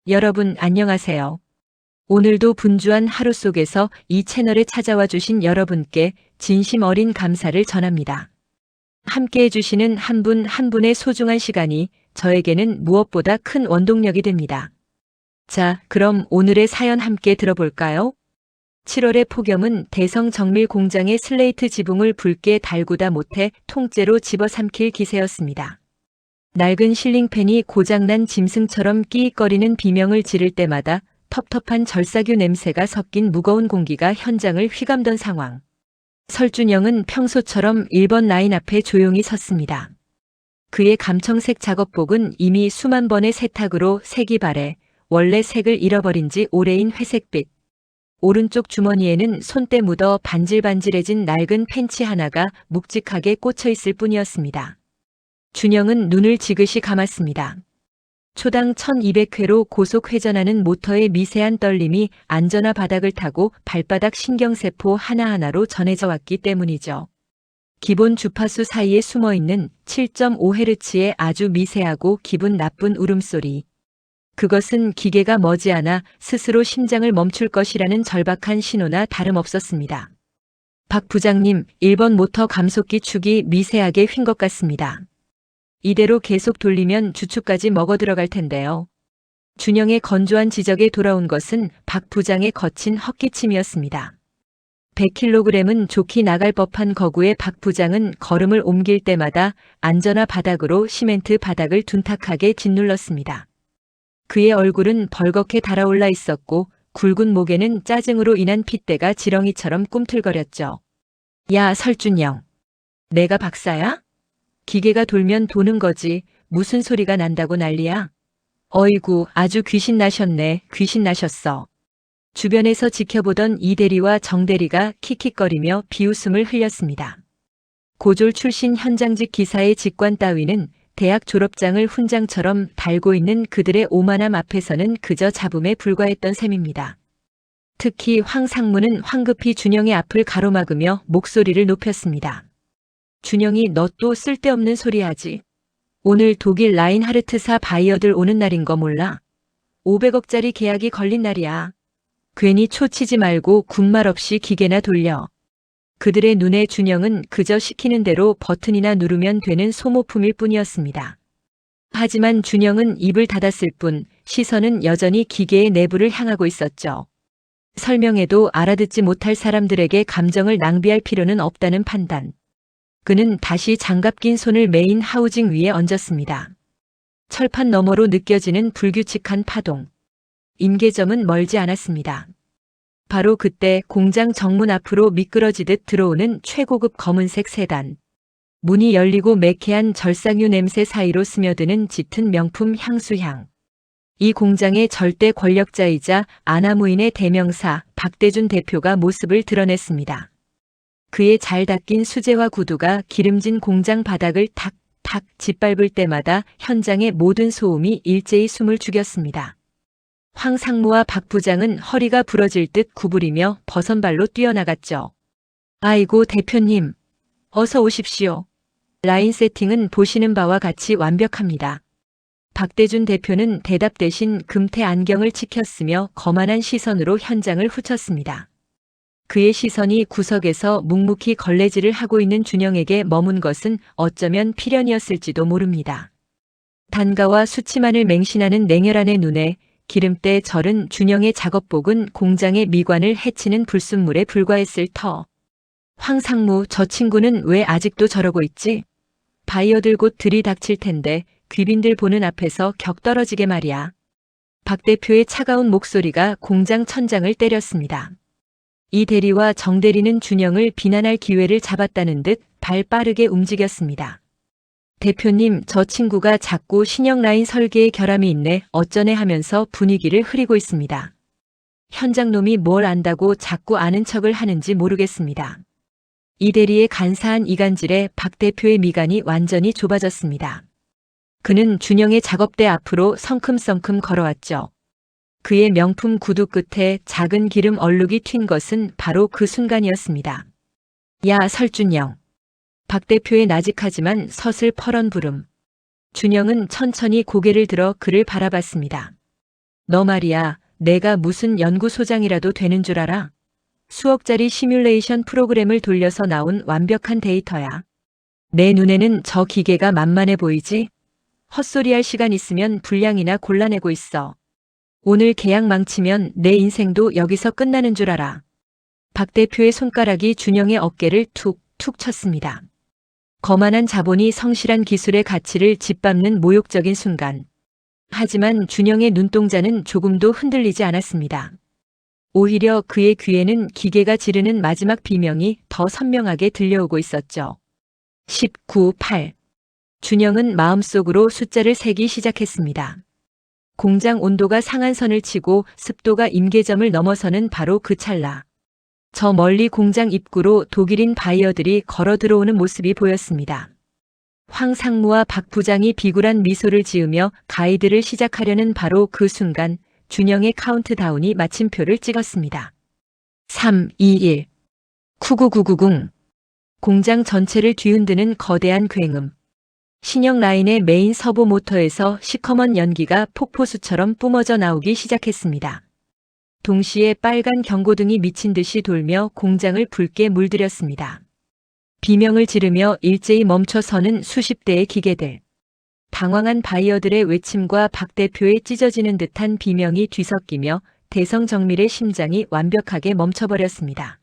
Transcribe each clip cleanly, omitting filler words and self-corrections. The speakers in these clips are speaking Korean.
여러분 안녕하세요. 오늘도 분주한 하루 속에서 이 채널에 찾아와 주신 여러분께 진심 어린 감사를 전합니다. 함께 해주시는 한 분 한 분의 소중한 시간이 저에게는 무엇보다 큰 원동력이 됩니다. 자, 그럼 오늘의 사연 함께 들어볼까요? 7월의 폭염은 대성 정밀 공장의 슬레이트 지붕을 붉게 달구다 못해 통째로 집어삼킬 기세였습니다. 낡은 실링팬이 고장난 짐승처럼 끼익거리는 비명을 지를 때마다 텁텁한 절삭유 냄새가 섞인 무거운 공기가 현장을 휘감던 상황. 설준영은 평소처럼 1번 라인 앞에 조용히 섰습니다. 그의 감청색 작업복은 이미 수만 번의 세탁으로 색이 바래 원래 색을 잃어버린 지 오래인 회색빛. 오른쪽 주머니에는 손때 묻어 반질반질해진 낡은 팬치 하나가 묵직하게 꽂혀 있을 뿐이었습니다. 준영은 눈을 지그시 감았습니다. 초당 1200회로 고속 회전하는 모터의 미세한 떨림이 안전화 바닥을 타고 발바닥 신경세포 하나하나로 전해져 왔기 때문이죠. 기본 주파수 사이에 숨어있는 7.5Hz의 아주 미세하고 기분 나쁜 울음소리. 그것은 기계가 머지않아 스스로 심장을 멈출 것이라는 절박한 신호나 다름없었습니다. 박 부장님, 1번 모터 감속기 축이 미세하게 휜 것 같습니다. 이대로 계속 돌리면 주축까지 먹어 들어갈 텐데요. 준영의 건조한 지적에 돌아온 것은 박 부장의 거친 헛기침이었습니다. 100kg은 좋게 나갈 법한 거구의 박 부장은 걸음을 옮길 때마다 안전화 바닥으로 시멘트 바닥을 둔탁하게 짓눌렀습니다. 그의 얼굴은 벌겋게 달아올라 있었고 굵은 목에는 짜증으로 인한 핏대가 지렁이처럼 꿈틀거렸죠. 야, 설준영. 내가 박사야? 기계가 돌면 도는 거지 무슨 소리가 난다고 난리야. 어이구, 아주 귀신 나셨네. 귀신 나셨어. 주변에서 지켜보던 이 대리와 정 대리가 킥킥거리며 비웃음을 흘렸습니다. 고졸 출신 현장직 기사의 직관 따위는 대학 졸업장을 훈장처럼 달고 있는 그들의 오만함 앞에서는 그저 잡음에 불과했던 셈입니다. 특히 황 상무는 황급히 준영의 앞을 가로막으며 목소리를 높였습니다. 준영이 너 또 쓸데없는 소리 하지. 오늘 독일 라인하르트사 바이어들 오는 날인 거 몰라? 500억짜리 계약이 걸린 날이야. 괜히 초치지 말고 군말 없이 기계나 돌려. 그들의 눈에 준영은 그저 시키는 대로 버튼이나 누르면 되는 소모품일 뿐이었습니다. 하지만 준영은 입을 닫았을 뿐 시선은 여전히 기계의 내부를 향하고 있었죠. 설명해도 알아듣지 못할 사람들에게 감정을 낭비할 필요는 없다는 판단. 그는 다시 장갑 낀 손을 메인 하우징 위에 얹었습니다. 철판 너머로 느껴지는 불규칙한 파동. 임계점은 멀지 않았습니다. 바로 그때 공장 정문 앞으로 미끄러지듯 들어오는 최고급 검은색 세단. 문이 열리고 매캐한 절삭유 냄새 사이로 스며드는 짙은 명품 향수향. 이 공장의 절대 권력자이자 아나무인의 대명사 박대준 대표가 모습을 드러냈습니다. 그의 잘 닦인 수제화 구두가 기름진 공장 바닥을 탁탁 짓밟을 때마다 현장의 모든 소음이 일제히 숨을 죽였습니다. 황 상무와 박 부장은 허리가 부러질 듯 구부리며 버선발로 뛰어나갔죠. 아이고 대표님, 어서 오십시오. 라인 세팅은 보시는 바와 같이 완벽합니다. 박대준 대표는 대답 대신 금태 안경을 치켰으며 거만한 시선으로 현장을 훑었습니다. 그의 시선이 구석에서 묵묵히 걸레질을 하고 있는 준영에게 머문 것은 어쩌면 필연이었을지도 모릅니다. 단가와 수치만을 맹신하는 냉혈한의 눈에 기름때 절은 준영의 작업복은 공장의 미관을 해치는 불순물에 불과했을 터. 황 상무, 저 친구는 왜 아직도 저러고 있지? 바이어들 곧 들이닥칠 텐데 귀빈들 보는 앞에서 격 떨어지게 말이야. 박 대표의 차가운 목소리가 공장 천장을 때렸습니다. 이 대리와 정 대리는 준영을 비난할 기회를 잡았다는 듯 발 빠르게 움직였습니다. 대표님, 저 친구가 자꾸 신형 라인 설계에 결함이 있네 어쩌네 하면서 분위기를 흐리고 있습니다. 현장놈이 뭘 안다고 자꾸 아는 척을 하는지 모르겠습니다. 이 대리의 간사한 이간질에 박 대표의 미간이 완전히 좁아졌습니다. 그는 준영의 작업대 앞으로 성큼성큼 걸어왔죠. 그의 명품 구두 끝에 작은 기름 얼룩이 튄 것은 바로 그 순간이었습니다. 야, 설준영. 박 대표의 나직하지만 서슬 퍼런 부름. 준영은 천천히 고개를 들어 그를 바라봤습니다. 너 말이야, 내가 무슨 연구소장이라도 되는 줄 알아? 수억짜리 시뮬레이션 프로그램을 돌려서 나온 완벽한 데이터야. 내 눈에는 저 기계가 만만해 보이지? 헛소리할 시간 있으면 분량이나 골라내고 있어. 오늘 계약 망치면 내 인생도 여기서 끝나는 줄 알아. 박 대표의 손가락이 준영의 어깨를 툭툭 쳤습니다. 거만한 자본이 성실한 기술의 가치를 짓밟는 모욕적인 순간. 하지만 준영의 눈동자는 조금도 흔들리지 않았습니다. 오히려 그의 귀에는 기계가 지르는 마지막 비명이 더 선명하게 들려오고 있었죠. 19:8. 준영은 마음속으로 숫자를 세기 시작했습니다. 공장 온도가 상한선을 치고 습도가 임계점을 넘어서는 바로 그 찰나. 저 멀리 공장 입구로 독일인 바이어들이 걸어 들어오는 모습이 보였습니다. 황 상무와 박 부장이 비굴한 미소를 지으며 가이드를 시작하려는 바로 그 순간 준영의 카운트다운이 마침표를 찍었습니다. 3, 2, 1. 9999. 공장 전체를 뒤흔드는 거대한 굉음. 신형 라인의 메인 서보 모터에서 시커먼 연기가 폭포수처럼 뿜어져 나오기 시작했습니다. 동시에 빨간 경고등이 미친 듯이 돌며 공장을 붉게 물들였습니다. 비명을 지르며 일제히 멈춰서는 수십 대의 기계들. 당황한 바이어들의 외침과 박 대표의 찢어지는 듯한 비명이 뒤섞이며 대성정밀의 심장이 완벽하게 멈춰버렸습니다.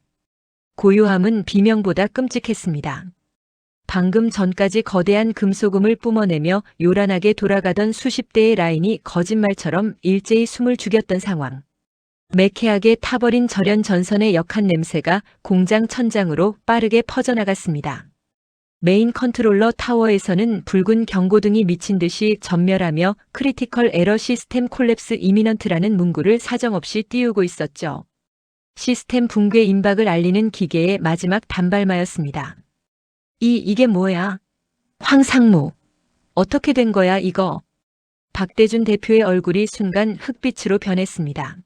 고요함은 비명보다 끔찍했습니다. 방금 전까지 거대한 금속음을 뿜어내며 요란하게 돌아가던 수십 대의 라인이 거짓말처럼 일제히 숨을 죽였던 상황. 매캐하게 타버린 절연 전선의 역한 냄새가 공장 천장으로 빠르게 퍼져나갔습니다. 메인 컨트롤러 타워에서는 붉은 경고등이 미친 듯이 전멸하며 크리티컬 에러 시스템 콜랩스 이미넌트라는 문구를 사정없이 띄우고 있었죠. 시스템 붕괴 임박을 알리는 기계의 마지막 단발마였습니다. 이게 뭐야? 황 상무. 어떻게 된 거야 이거? 박대준 대표의 얼굴이 순간 흑빛으로 변했습니다.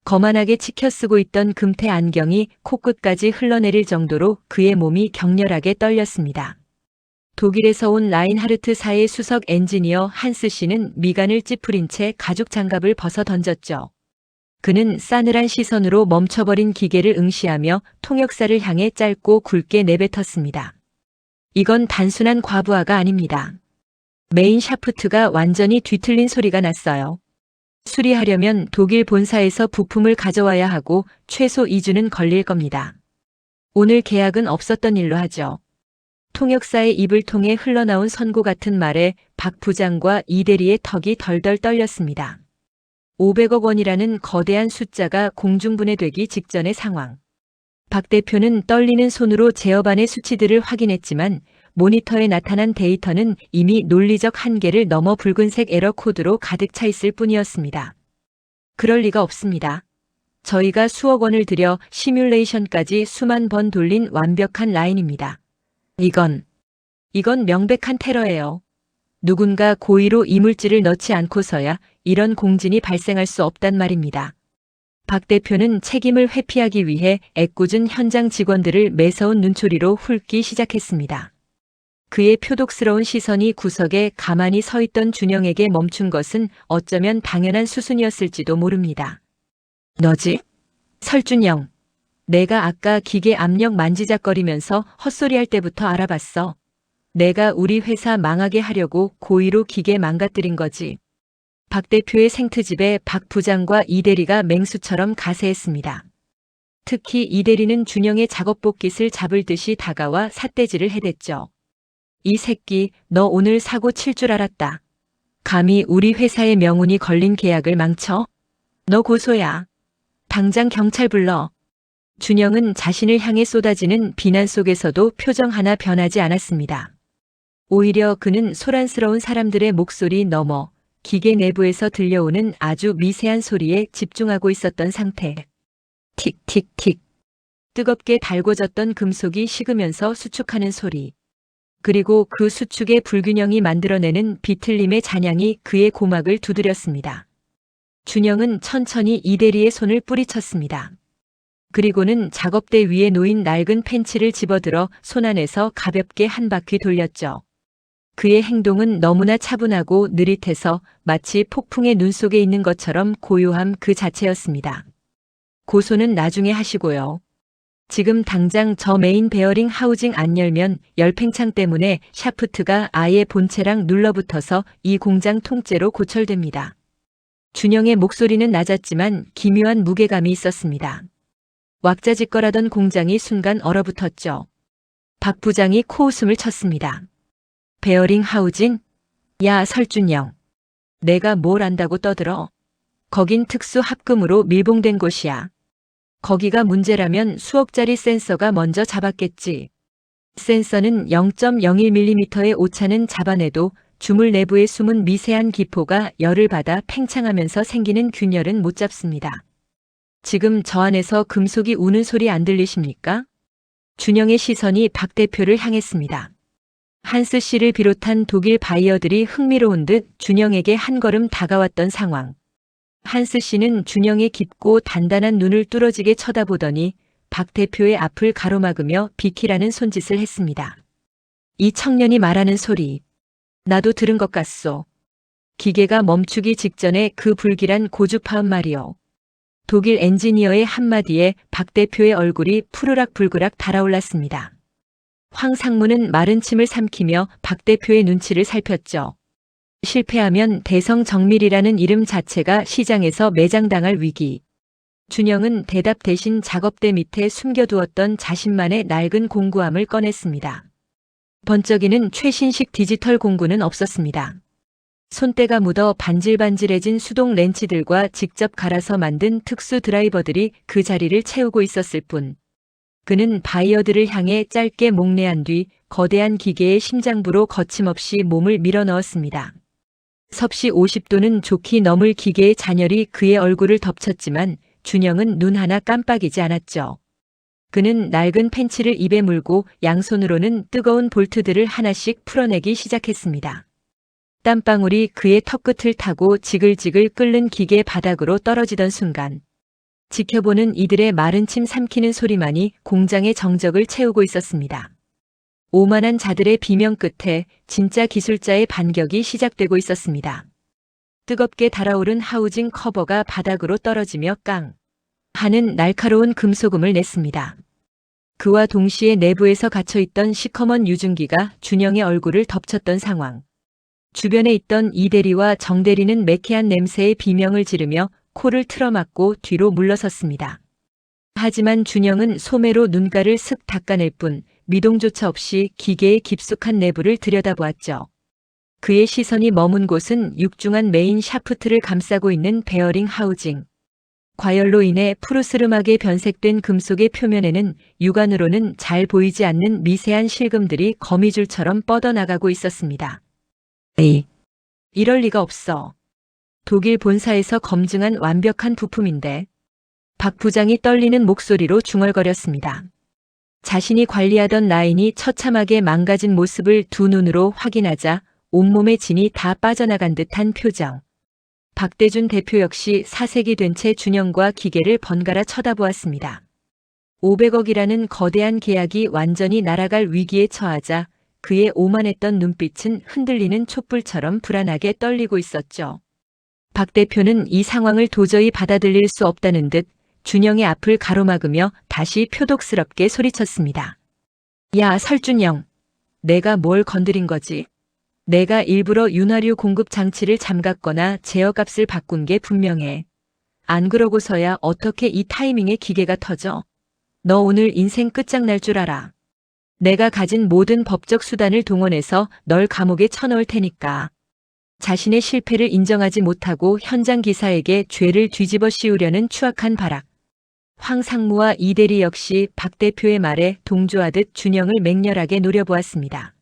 거만하게 치켜쓰고 있던 금태 안경이 코끝까지 흘러내릴 정도로 그의 몸이 격렬하게 떨렸습니다. 독일에서 온 라인하르트사의 수석 엔지니어 한스 씨는 미간을 찌푸린 채 가죽 장갑을 벗어 던졌죠. 그는 싸늘한 시선으로 멈춰버린 기계를 응시하며 통역사를 향해 짧고 굵게 내뱉었습니다. 이건 단순한 과부하가 아닙니다. 메인 샤프트가 완전히 뒤틀린 소리가 났어요. 수리하려면 독일 본사에서 부품을 가져와야 하고 최소 2주는 걸릴 겁니다. 오늘 계약은 없었던 일로 하죠. 통역사의 입을 통해 흘러나온 선고 같은 말에 박 부장과 이 대리의 턱이 덜덜 떨렸습니다. 500억 원이라는 거대한 숫자가 공중분해되기 직전의 상황. 박 대표는 떨리는 손으로 제어반의 수치들을 확인했지만 모니터에 나타난 데이터는 이미 논리적 한계를 넘어 붉은색 에러 코드로 가득 차 있을 뿐이었습니다. 그럴 리가 없습니다. 저희가 수억 원을 들여 시뮬레이션까지 수만 번 돌린 완벽한 라인입니다. 이건 명백한 테러예요. 누군가 고의로 이물질을 넣지 않고서야 이런 공진이 발생할 수 없단 말입니다. 박 대표는 책임을 회피하기 위해 애꿎은 현장 직원들을 매서운 눈초리로 훑기 시작했습니다. 그의 표독스러운 시선이 구석에 가만히 서 있던 준영에게 멈춘 것은 어쩌면 당연한 수순이었을지도 모릅니다. 너지? 설준영. 내가 아까 기계 압력 만지작거리면서 헛소리할 때부터 알아봤어. 내가 우리 회사 망하게 하려고 고의로 기계 망가뜨린 거지. 박 대표의 생트집에 박 부장과 이 대리가 맹수처럼 가세했습니다. 특히 이 대리는 준영의 작업복깃을 잡을 듯이 다가와 삿대질을 해댔죠. 이 새끼, 너 오늘 사고 칠 줄 알았다. 감히 우리 회사의 명운이 걸린 계약을 망쳐? 너 고소야. 당장 경찰 불러. 준영은 자신을 향해 쏟아지는 비난 속에서도 표정 하나 변하지 않았습니다. 오히려 그는 소란스러운 사람들의 목소리 넘어 기계 내부에서 들려오는 아주 미세한 소리에 집중하고 있었던 상태. 틱틱틱. 뜨겁게 달궈졌던 금속이 식으면서 수축하는 소리. 그리고 그 수축의 불균형이 만들어내는 비틀림의 잔향이 그의 고막을 두드렸습니다. 준영은 천천히 이 대리의 손을 뿌리쳤습니다. 그리고는 작업대 위에 놓인 낡은 펜치를 집어들어 손 안에서 가볍게 한 바퀴 돌렸죠. 그의 행동은 너무나 차분하고 느릿해서 마치 폭풍의 눈 속에 있는 것처럼 고요함 그 자체였습니다. 고소는 나중에 하시고요. 지금 당장 저 메인 베어링 하우징 안 열면 열팽창 때문에 샤프트가 아예 본체랑 눌러붙어서 이 공장 통째로 고철됩니다. 준영의 목소리는 낮았지만 기묘한 무게감이 있었습니다. 왁자지껄하던 공장이 순간 얼어붙었죠. 박 부장이 코웃음을 쳤습니다. 베어링 하우징? 야, 설준영. 내가 뭘 안다고 떠들어? 거긴 특수 합금으로 밀봉된 곳이야. 거기가 문제라면 수억짜리 센서가 먼저 잡았겠지. 센서는 0.01mm의 오차는 잡아내도 주물 내부에 숨은 미세한 기포가 열을 받아 팽창하면서 생기는 균열은 못 잡습니다. 지금 저 안에서 금속이 우는 소리 안 들리십니까? 준영의 시선이 박 대표를 향했습니다. 한스 씨를 비롯한 독일 바이어들이 흥미로운 듯 준영에게 한 걸음 다가왔던 상황. 한스 씨는 준영의 깊고 단단한 눈을 뚫어지게 쳐다보더니 박 대표의 앞을 가로막으며 비키라는 손짓을 했습니다. 이 청년이 말하는 소리, 나도 들은 것 같소. 기계가 멈추기 직전에 그 불길한 고주파음 말이요. 독일 엔지니어의 한마디에 박 대표의 얼굴이 푸르락불그락 달아올랐습니다. 황상무는 마른 침을 삼키며 박 대표의 눈치를 살폈죠. 실패하면 대성정밀이라는 이름 자체가 시장에서 매장당할 위기. 준영은 대답 대신 작업대 밑에 숨겨두었던 자신만의 낡은 공구함을 꺼냈습니다. 번쩍이는 최신식 디지털 공구는 없었습니다. 손때가 묻어 반질반질해진 수동 렌치들과 직접 갈아서 만든 특수 드라이버들이 그 자리를 채우고 있었을 뿐. 그는 바이어들을 향해 짧게 목례한 뒤 거대한 기계의 심장부로 거침없이 몸을 밀어넣었습니다. 섭씨 50도는 좋게 넘을 기계의 잔열이 그의 얼굴을 덮쳤지만 준영은 눈 하나 깜빡이지 않았죠. 그는 낡은 펜치를 입에 물고 양손으로는 뜨거운 볼트들을 하나씩 풀어내기 시작했습니다. 땀방울이 그의 턱끝을 타고 지글지글 끓는 기계 바닥으로 떨어지던 순간 지켜보는 이들의 마른 침 삼키는 소리만이 공장의 정적을 채우고 있었습니다. 오만한 자들의 비명 끝에 진짜 기술자의 반격이 시작되고 있었습니다. 뜨겁게 달아오른 하우징 커버가 바닥으로 떨어지며 깡 하는 날카로운 금소금을 냈습니다. 그와 동시에 내부에서 갇혀있던 시커먼 유증기가 준영의 얼굴을 덮쳤던 상황. 주변에 있던 이대리와 정대리는 매캐한 냄새에 비명을 지르며 코를 틀어막고 뒤로 물러섰습니다. 하지만 준영은 소매로 눈가를 슥 닦아낼 뿐 미동조차 없이 기계의 깊숙한 내부를 들여다보았죠. 그의 시선이 머문 곳은 육중한 메인 샤프트를 감싸고 있는 베어링 하우징. 과열로 인해 푸르스름하게 변색된 금속의 표면에는 육안으로는 잘 보이지 않는 미세한 실금들이 거미줄처럼 뻗어나가고 있었습니다. 에이, 이럴 리가 없어. 독일 본사에서 검증한 완벽한 부품인데. 박 부장이 떨리는 목소리로 중얼거렸습니다. 자신이 관리하던 라인이 처참하게 망가진 모습을 두 눈으로 확인하자 온몸의 진이 다 빠져나간 듯한 표정. 박대준 대표 역시 사색이 된 채 준영과 기계를 번갈아 쳐다보았습니다. 500억이라는 거대한 계약이 완전히 날아갈 위기에 처하자 그의 오만했던 눈빛은 흔들리는 촛불처럼 불안하게 떨리고 있었죠. 박 대표는 이 상황을 도저히 받아들일 수 없다는 듯 준영의 앞을 가로막으며 다시 표독스럽게 소리쳤습니다. 야, 설준영. 내가 뭘 건드린 거지? 내가 일부러 윤활유 공급 장치를 잠갔거나 제어값을 바꾼 게 분명해. 안 그러고서야 어떻게 이 타이밍에 기계가 터져? 너 오늘 인생 끝장날 줄 알아. 내가 가진 모든 법적 수단을 동원해서 널 감옥에 쳐넣을 테니까. 자신의 실패를 인정하지 못하고 현장 기사에게 죄를 뒤집어 씌우려는 추악한 발악. 황상무와 이대리 역시 박 대표의 말에 동조하듯 준영을 맹렬하게 노려보았습니다.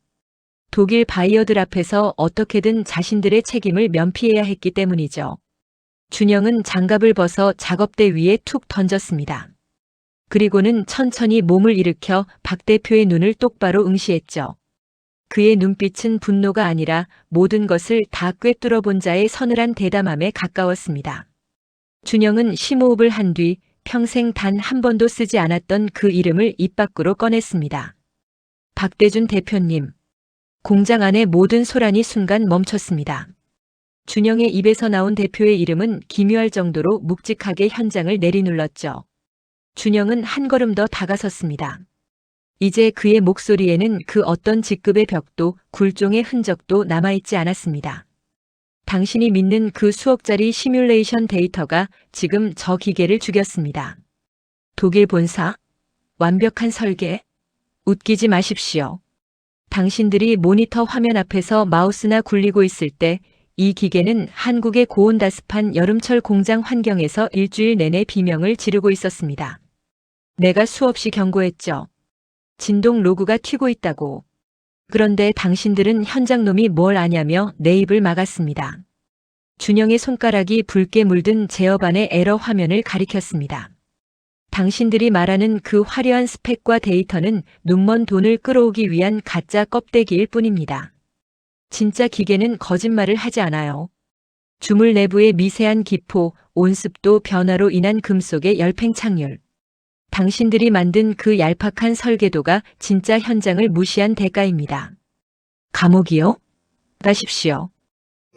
독일 바이어들 앞에서 어떻게든 자신들의 책임을 면피해야 했기 때문이죠. 준영은 장갑을 벗어 작업대 위에 툭 던졌습니다. 그리고는 천천히 몸을 일으켜 박 대표의 눈을 똑바로 응시했죠. 그의 눈빛은 분노가 아니라 모든 것을 다 꿰뚫어 본 자의 서늘한 대담함에 가까웠습니다. 준영은 심호흡을 한 뒤 평생 단 한 번도 쓰지 않았던 그 이름을 입 밖으로 꺼냈습니다. 박대준 대표님. 공장 안의 모든 소란이 순간 멈췄습니다. 준영의 입에서 나온 대표의 이름은 기묘할 정도로 묵직하게 현장을 내리눌렀죠. 준영은 한 걸음 더 다가섰습니다. 이제 그의 목소리에는 그 어떤 직급의 벽도 굴종의 흔적도 남아있지 않았습니다. 당신이 믿는 그 수억짜리 시뮬레이션 데이터가 지금 저 기계를 죽였습니다. 독일 본사? 완벽한 설계? 웃기지 마십시오. 당신들이 모니터 화면 앞에서 마우스나 굴리고 있을 때 이 기계는 한국의 고온다습한 여름철 공장 환경에서 일주일 내내 비명을 지르고 있었습니다. 내가 수없이 경고했죠. 진동 로그가 튀고 있다고. 그런데 당신들은 현장놈이 뭘 아냐며 내 입을 막았습니다. 준영의 손가락이 붉게 물든 제어반의 에러 화면을 가리켰습니다. 당신들이 말하는 그 화려한 스펙과 데이터는 눈먼 돈을 끌어오기 위한 가짜 껍데기일 뿐입니다. 진짜 기계는 거짓말을 하지 않아요. 주물 내부의 미세한 기포, 온습도 변화로 인한 금속의 열팽창률. 당신들이 만든 그 얄팍한 설계도가 진짜 현장을 무시한 대가입니다. 감옥이요? 가십시오.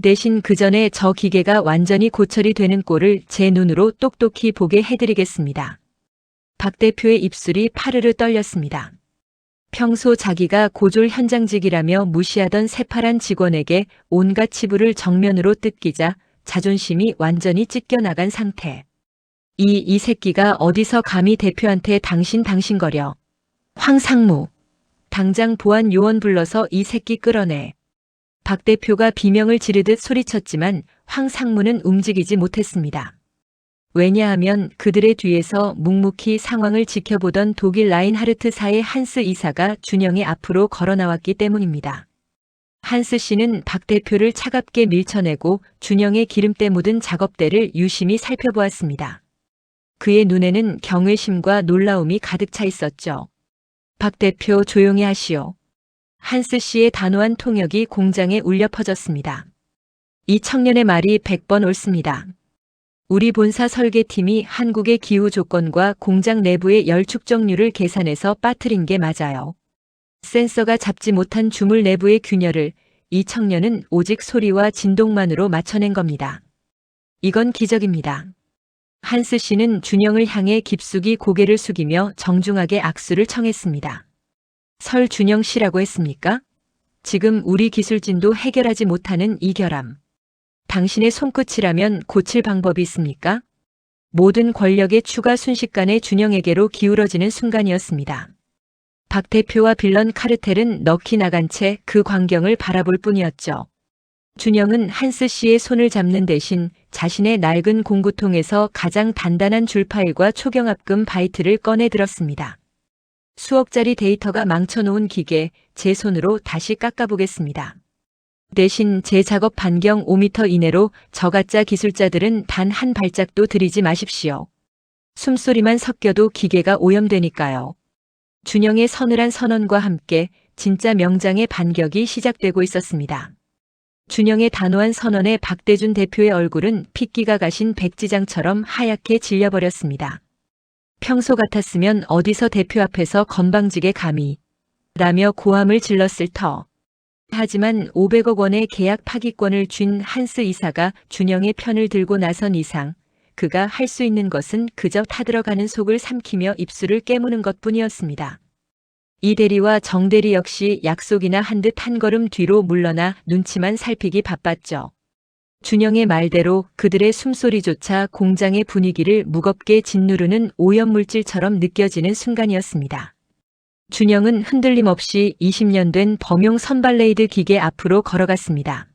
대신 그 전에 저 기계가 완전히 고철이 되는 꼴을 제 눈으로 똑똑히 보게 해드리겠습니다. 박 대표의 입술이 파르르 떨렸습니다. 평소 자기가 고졸 현장직이라며 무시하던 새파란 직원에게 온갖 치부를 정면으로 뜯기자 자존심이 완전히 찢겨나간 상태. 이 새끼가 어디서 감히 대표한테 당신거려. 황상무. 당장 보안 요원 불러서 이 새끼 끌어내. 박 대표가 비명을 지르듯 소리쳤지만 황상무는 움직이지 못했습니다. 왜냐하면 그들의 뒤에서 묵묵히 상황을 지켜보던 독일 라인하르트사의 한스 이사가 준영의 앞으로 걸어 나왔기 때문입니다. 한스 씨는 박 대표를 차갑게 밀쳐내고 준영의 기름때 묻은 작업대를 유심히 살펴보았습니다. 그의 눈에는 경외심과 놀라움이 가득 차 있었죠. 박 대표 조용히 하시오. 한스 씨의 단호한 통역이 공장에 울려 퍼졌습니다. 이 청년의 말이 100번 옳습니다. 우리 본사 설계팀이 한국의 기후 조건과 공장 내부의 열 축적률을 계산해서 빠뜨린 게 맞아요. 센서가 잡지 못한 주물 내부의 균열을 이 청년은 오직 소리와 진동만으로 맞춰낸 겁니다. 이건 기적입니다. 한스 씨는 준영을 향해 깊숙이 고개를 숙이며 정중하게 악수를 청했습니다. 설 준영 씨라고 했습니까? 지금 우리 기술진도 해결하지 못하는 이 결함. 당신의 손끝이라면 고칠 방법이 있습니까? 모든 권력의 추가 순식간에 준영에게로 기울어지는 순간이었습니다. 박 대표와 빌런 카르텔은 넋이 나간 채 그 광경을 바라볼 뿐이었죠. 준영은 한스 씨의 손을 잡는 대신 자신의 낡은 공구통에서 가장 단단한 줄파일과 초경합금 바이트를 꺼내 들었습니다. 수억짜리 데이터가 망쳐놓은 기계, 제 손으로 다시 깎아보겠습니다. 대신 제 작업 반경 5m 이내로 저가짜 기술자들은 단 한 발짝도 들이지 마십시오. 숨소리만 섞여도 기계가 오염되니까요. 준영의 서늘한 선언과 함께 진짜 명장의 반격이 시작되고 있었습니다. 준영의 단호한 선언에 박대준 대표의 얼굴은 핏기가 가신 백지장처럼 하얗게 질려버렸습니다. 평소 같았으면 어디서 대표 앞에서 건방지게 감히 라며 고함을 질렀을 터. 하지만 500억 원의 계약 파기권을 쥔 한스 이사가 준영의 편을 들고 나선 이상 그가 할 수 있는 것은 그저 타들어가는 속을 삼키며 입술을 깨무는 것뿐이었습니다. 이 대리와 정 대리 역시 약속이나 한 듯 한 걸음 뒤로 물러나 눈치만 살피기 바빴죠. 준영의 말대로 그들의 숨소리조차 공장의 분위기를 무겁게 짓누르는 오염물질처럼 느껴지는 순간이었습니다. 준영은 흔들림 없이 20년 된 범용 선발레이드 기계 앞으로 걸어갔습니다.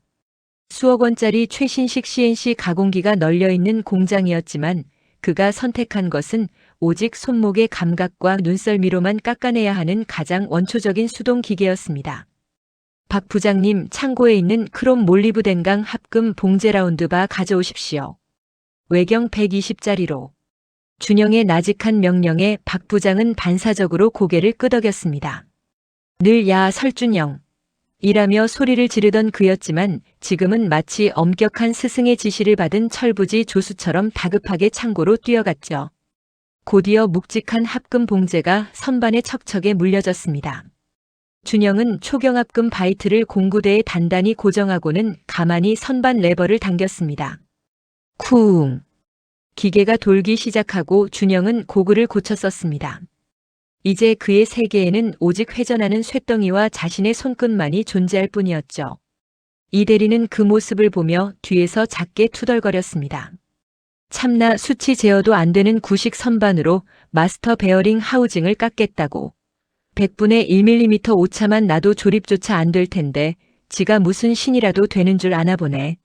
수억 원짜리 최신식 CNC 가공기가 널려있는 공장이었지만 그가 선택한 것은 오직 손목의 감각과 눈썰미로만 깎아내야 하는 가장 원초적인 수동 기계였습니다. 박 부장님, 창고에 있는 크롬 몰리브덴강 합금 봉제 라운드바 가져오십시오. 외경 120짜리로. 준영의 나직한 명령에 박 부장은 반사적으로 고개를 끄덕였습니다. 늘 야 설준영. 이라며 소리를 지르던 그였지만 지금은 마치 엄격한 스승의 지시를 받은 철부지 조수처럼 다급하게 창고로 뛰어갔죠. 곧이어 묵직한 합금 봉제가 선반에 척척에 물려졌습니다. 준영은 초경합금 바이트를 공구대에 단단히 고정하고는 가만히 선반 레버를 당겼습니다. 쿵! 기계가 돌기 시작하고 준영은 고글을 고쳐 썼습니다. 이제 그의 세계에는 오직 회전하는 쇳덩이와 자신의 손끝만이 존재할 뿐이었죠. 이 대리는 그 모습을 보며 뒤에서 작게 투덜거렸습니다. 참나 수치 제어도 안 되는 구식 선반으로 마스터 베어링 하우징을 깎겠다고. 100분의 1mm 오차만 나도 조립조차 안 될 텐데 지가 무슨 신이라도 되는 줄 아나 보네.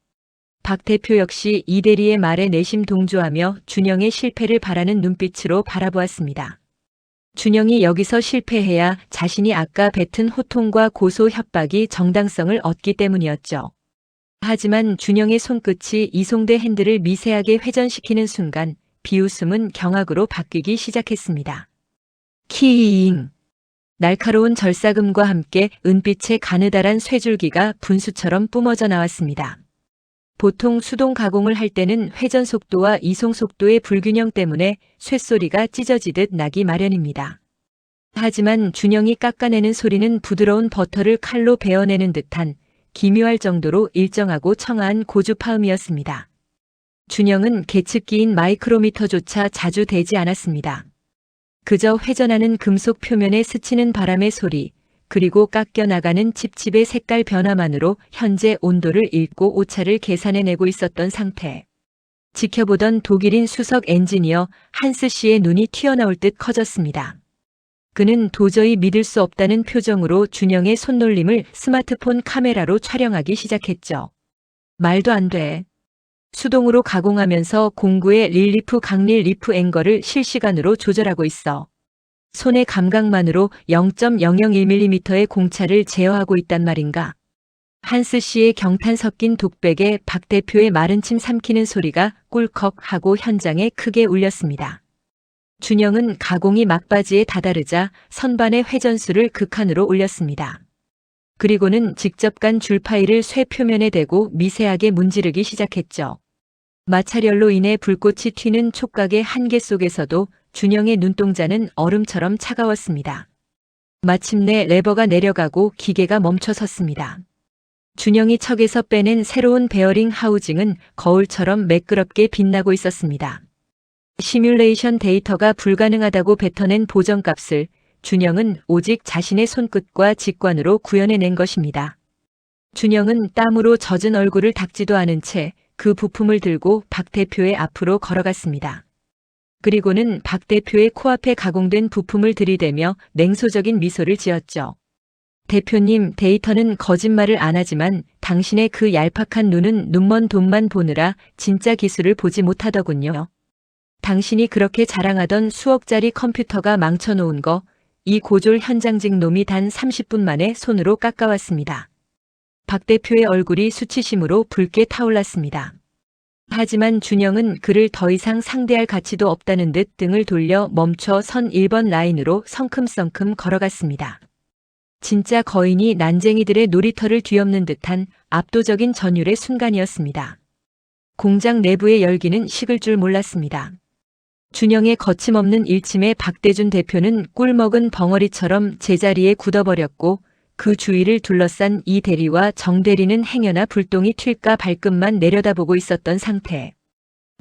박 대표 역시 이 대리의 말에 내심 동조하며 준영의 실패를 바라는 눈빛으로 바라보았습니다. 준영이 여기서 실패해야 자신이 아까 뱉은 호통과 고소 협박이 정당성을 얻기 때문이었죠. 하지만 준영의 손끝이 이송대 핸들을 미세하게 회전시키는 순간 비웃음은 경악으로 바뀌기 시작했습니다. 키잉! 날카로운 절삭음과 함께 은빛의 가느다란 쇠줄기가 분수처럼 뿜어져 나왔습니다. 보통 수동 가공을 할 때는 회전 속도와 이송 속도의 불균형 때문에 쇳소리가 찢어지듯 나기 마련입니다. 하지만 준영이 깎아내는 소리는 부드러운 버터를 칼로 베어내는 듯한 기묘할 정도로 일정하고 청아한 고주파음이었습니다. 준영은 계측기인 마이크로미터조차 자주 대지 않았습니다. 그저 회전하는 금속 표면에 스치는 바람의 소리, 그리고 깎여 나가는 칩칩의 색깔 변화만으로 현재 온도를 읽고 오차를 계산해내고 있었던 상태. 지켜보던 독일인 수석 엔지니어 한스 씨의 눈이 튀어나올 듯 커졌습니다. 그는 도저히 믿을 수 없다는 표정으로 준영의 손놀림을 스마트폰 카메라로 촬영하기 시작했죠. 말도 안 돼. 수동으로 가공하면서 공구의 릴리프 강릴 리프 앵거를 실시간으로 조절하고 있어. 손의 감각만으로 0.001mm의 공차를 제어하고 있단 말인가. 한스 씨의 경탄 섞인 독백에 박 대표의 마른 침 삼키는 소리가 꿀꺽하고 현장에 크게 울렸습니다. 준영은 가공이 막바지에 다다르자 선반의 회전수를 극한으로 올렸습니다. 그리고는 직접 간 줄파일을 쇠 표면에 대고 미세하게 문지르기 시작했죠. 마찰열로 인해 불꽃이 튀는 촉각의 한계 속에서도 준영의 눈동자는 얼음처럼 차가웠습니다. 마침내 레버가 내려가고 기계가 멈춰 섰습니다. 준영이 척에서 빼낸 새로운 베어링 하우징은 거울처럼 매끄럽게 빛나고 있었습니다. 시뮬레이션 데이터가 불가능하다고 뱉어낸 보정값을 준영은 오직 자신의 손끝과 직관으로 구현해낸 것입니다. 준영은 땀으로 젖은 얼굴을 닦지도 않은 채 그 부품을 들고 박 대표의 앞으로 걸어갔습니다. 그리고는 박 대표의 코앞에 가공된 부품을 들이대며 냉소적인 미소를 지었죠. 대표님, 데이터는 거짓말을 안 하지만 당신의 그 얄팍한 눈은 눈먼 돈만 보느라 진짜 기술을 보지 못하더군요. 당신이 그렇게 자랑하던 수억짜리 컴퓨터가 망쳐놓은 거, 이 고졸 현장직 놈이 단 30분 만에 손으로 깎아왔습니다. 박 대표의 얼굴이 수치심으로 붉게 타올랐습니다. 하지만 준영은 그를 더 이상 상대할 가치도 없다는 듯 등을 돌려 멈춰 선 1번 라인으로 성큼성큼 걸어갔습니다. 진짜 거인이 난쟁이들의 놀이터를 뒤엎는 듯한 압도적인 전율의 순간이었습니다. 공장 내부의 열기는 식을 줄 몰랐습니다. 준영의 거침없는 일침에 박대준 대표는 꿀먹은 벙어리처럼 제자리에 굳어버렸고 그 주위를 둘러싼 이 대리와 정 대리는 행여나 불똥이 튈까 발끝만 내려다보고 있었던 상태.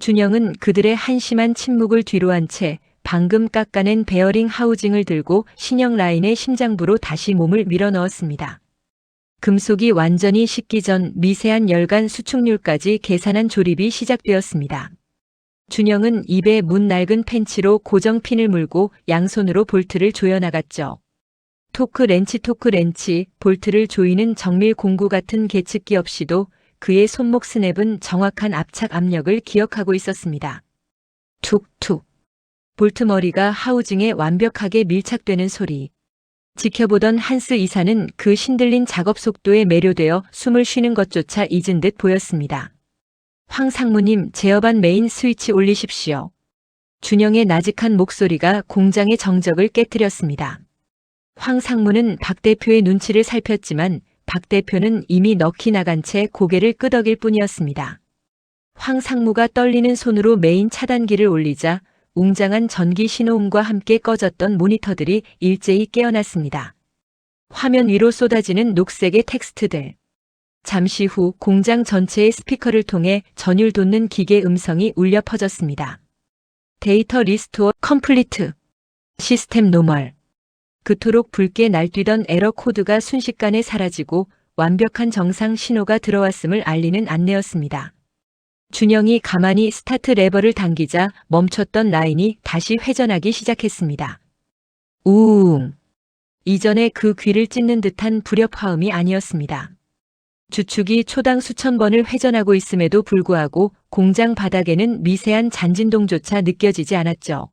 준영은 그들의 한심한 침묵을 뒤로한 채 방금 깎아낸 베어링 하우징을 들고 신형 라인의 심장부로 다시 몸을 밀어넣었습니다. 금속이 완전히 식기 전 미세한 열간 수축률까지 계산한 조립이 시작되었습니다. 준영은 입에 문 낡은 펜치로 고정핀을 물고 양손으로 볼트를 조여나갔죠. 토크 렌치, 볼트를 조이는 정밀 공구 같은 계측기 없이도 그의 손목 스냅은 정확한 압착 압력을 기억하고 있었습니다. 툭툭. 볼트 머리가 하우징에 완벽하게 밀착되는 소리. 지켜보던 한스 이사는 그 신들린 작업 속도에 매료되어 숨을 쉬는 것조차 잊은 듯 보였습니다. 황 상무님, 제어반 메인 스위치 올리십시오. 준영의 나직한 목소리가 공장의 정적을 깨뜨렸습니다. 황 상무는 박 대표의 눈치를 살폈지만 박 대표는 이미 넋이 나간 채 고개를 끄덕일 뿐이었습니다. 황 상무가 떨리는 손으로 메인 차단기를 올리자 웅장한 전기 신호음과 함께 꺼졌던 모니터들이 일제히 깨어났습니다. 화면 위로 쏟아지는 녹색의 텍스트들. 잠시 후 공장 전체의 스피커를 통해 전율 돋는 기계 음성이 울려 퍼졌습니다. 데이터 리스토어 컴플리트. 시스템 노멀. 그토록 붉게 날뛰던 에러 코드가 순식간에 사라지고 완벽한 정상 신호가 들어왔음을 알리는 안내였습니다. 준영이 가만히 스타트 레버를 당기자 멈췄던 라인이 다시 회전하기 시작했습니다. 우웅. 이전에 그 귀를 찢는 듯한 불협화음이 아니었습니다. 주축이 초당 수천 번을 회전하고 있음에도 불구하고 공장 바닥에는 미세한 잔진동조차 느껴지지 않았죠.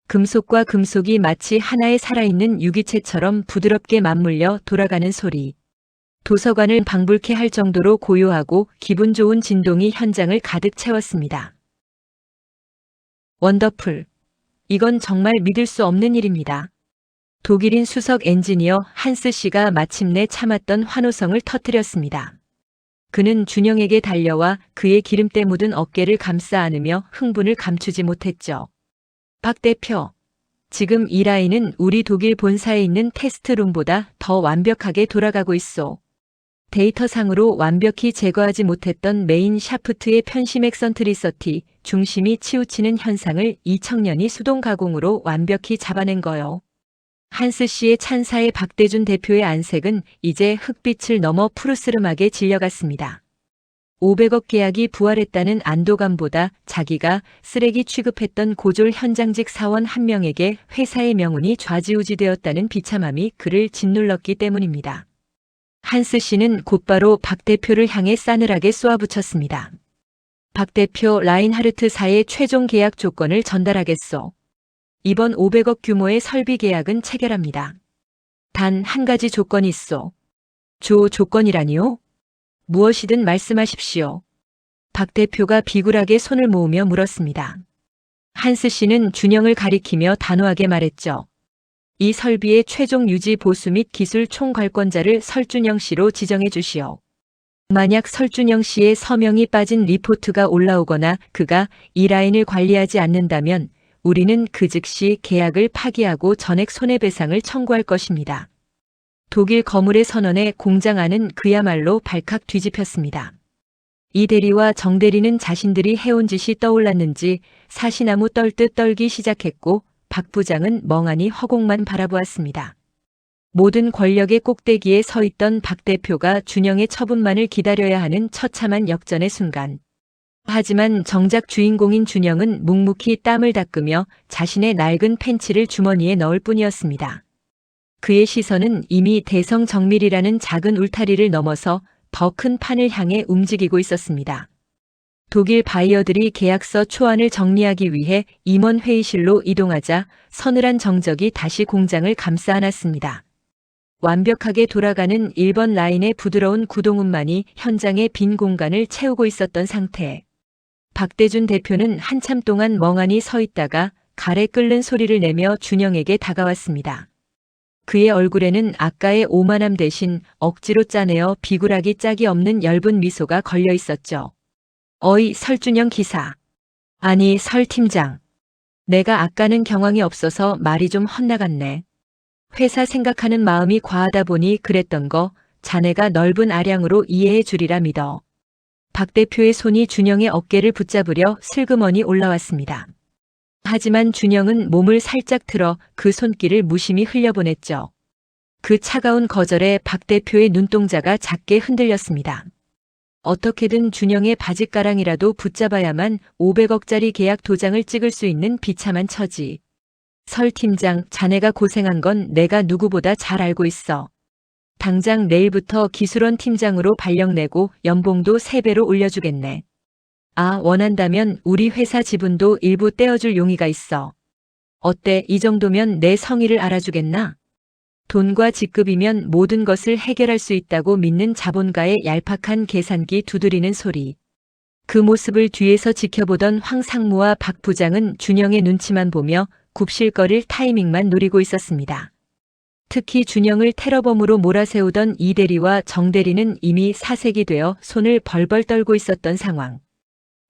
금속과 금속이 마치 하나의 살아있는 유기체처럼 부드럽게 맞물려 돌아가는 소리. 도서관을 방불케 할 정도로 고요하고 기분 좋은 진동이 현장을 가득 채웠습니다. 원더풀. 이건 정말 믿을 수 없는 일입니다. 독일인 수석 엔지니어 한스 씨가 마침내 참았던 환호성을 터뜨렸습니다. 그는 준영에게 달려와 그의 기름때 묻은 어깨를 감싸 안으며 흥분을 감추지 못했죠. 박 대표, 지금 이 라인은 우리 독일 본사에 있는 테스트룸보다 더 완벽하게 돌아가고 있소. 데이터상으로 완벽히 제거하지 못했던 메인 샤프트의 편심 엑선트리서티 중심이 치우치는 현상을 이 청년이 수동 가공으로 완벽히 잡아낸 거요. 한스 씨의 찬사에 박대준 대표의 안색은 이제 흑빛을 넘어 푸르스름하게 질려갔습니다. 500억 계약이 부활했다는 안도감보다 자기가 쓰레기 취급했던 고졸 현장직 사원 한 명에게 회사의 명운이 좌지우지되었다는 비참함이 그를 짓눌렀기 때문입니다. 한스 씨는 곧바로 박 대표를 향해 싸늘하게 쏘아붙였습니다. 박 대표, 라인하르트사의 최종 계약 조건을 전달하겠소. 이번 500억 규모의 설비 계약은 체결합니다. 단 한 가지 조건이 있소. 조건이라니요? 무엇이든 말씀하십시오. 박 대표가 비굴하게 손을 모으며 물었습니다. 한스 씨는 준영을 가리키며 단호하게 말했죠. 이 설비의 최종 유지 보수 및 기술 총괄권자를 설준영 씨로 지정해 주시오. 만약 설준영 씨의 서명이 빠진 리포트가 올라오거나 그가 이 라인을 관리하지 않는다면 우리는 그 즉시 계약을 파기하고 전액 손해배상을 청구할 것입니다. 독일 거물의 선언에 공장 안은 그야말로 발칵 뒤집혔습니다. 이 대리와 정 대리는 자신들이 해온 짓이 떠올랐는지 사시나무 떨듯 떨기 시작했고 박 부장은 멍하니 허공만 바라보았습니다. 모든 권력의 꼭대기에 서 있던 박 대표가 준영의 처분만을 기다려야 하는 처참한 역전의 순간. 하지만 정작 주인공인 준영은 묵묵히 땀을 닦으며 자신의 낡은 팬츠를 주머니에 넣을 뿐이었습니다. 그의 시선은 이미 대성 정밀이라는 작은 울타리를 넘어서 더 큰 판을 향해 움직이고 있었습니다. 독일 바이어들이 계약서 초안을 정리하기 위해 임원 회의실로 이동하자 서늘한 정적이 다시 공장을 감싸 안았습니다. 완벽하게 돌아가는 1번 라인의 부드러운 구동음만이 현장의 빈 공간을 채우고 있었던 상태. 박대준 대표는 한참 동안 멍하니 서 있다가 가래 끓는 소리를 내며 준영에게 다가왔습니다. 그의 얼굴에는 아까의 오만함 대신 억지로 짜내어 비굴하기 짝이 없는 엷은 미소가 걸려 있었죠. 어이, 설준영 기사. 아니, 설 팀장. 내가 아까는 경황이 없어서 말이 좀 헛나갔네. 회사 생각하는 마음이 과하다 보니 그랬던 거 자네가 넓은 아량으로 이해해 주리라 믿어. 박 대표의 손이 준영의 어깨를 붙잡으려 슬그머니 올라왔습니다. 하지만 준영은 몸을 살짝 틀어 그 손길을 무심히 흘려보냈죠. 그 차가운 거절에 박 대표의 눈동자가 작게 흔들렸습니다. 어떻게든 준영의 바짓가랑이라도 붙잡아야만 500억짜리 계약 도장을 찍을 수 있는 비참한 처지. 설 팀장, 자네가 고생한 건 내가 누구보다 잘 알고 있어. 당장 내일부터 기술원 팀장으로 발령내고 연봉도 3배로 올려주겠네. 아, 원한다면 우리 회사 지분도 일부 떼어줄 용의가 있어. 어때, 이 정도면 내 성의를 알아주겠나? 돈과 직급이면 모든 것을 해결할 수 있다고 믿는 자본가의 얄팍한 계산기 두드리는 소리. 그 모습을 뒤에서 지켜보던 황 상무와 박 부장은 준영의 눈치만 보며 굽실거릴 타이밍만 노리고 있었습니다. 특히 준영을 테러범으로 몰아세우던 이 대리와 정 대리는 이미 사색이 되어 손을 벌벌 떨고 있었던 상황.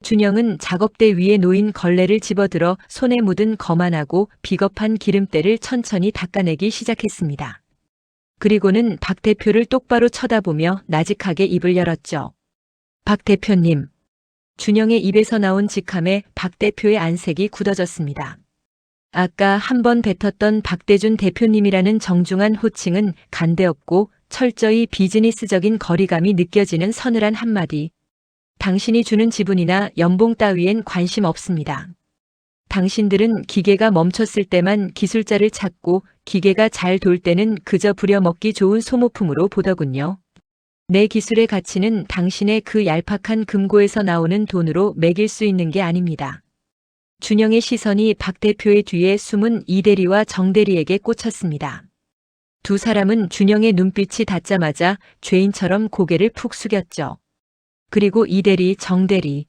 준영은 작업대 위에 놓인 걸레를 집어들어 손에 묻은 거만하고 비겁한 기름때를 천천히 닦아내기 시작했습니다. 그리고는 박 대표를 똑바로 쳐다보며 나직하게 입을 열었죠. 박 대표님. 준영의 입에서 나온 직함에 박 대표의 안색이 굳어졌습니다. 아까 한번 뱉었던 박대준 대표님이라는 정중한 호칭은 간대없고 철저히 비즈니스적인 거리감이 느껴지는 서늘한 한마디. 당신이 주는 지분이나 연봉 따위엔 관심 없습니다. 당신들은 기계가 멈췄을 때만 기술자를 찾고 기계가 잘 돌 때는 그저 부려먹기 좋은 소모품으로 보더군요. 내 기술의 가치는 당신의 그 얄팍한 금고에서 나오는 돈으로 매길 수 있는 게 아닙니다. 준영의 시선이 박 대표의 뒤에 숨은 이대리와 정대리에게 꽂혔습니다. 두 사람은 준영의 눈빛이 닿자마자 죄인처럼 고개를 푹 숙였죠. 그리고 이대리, 정대리.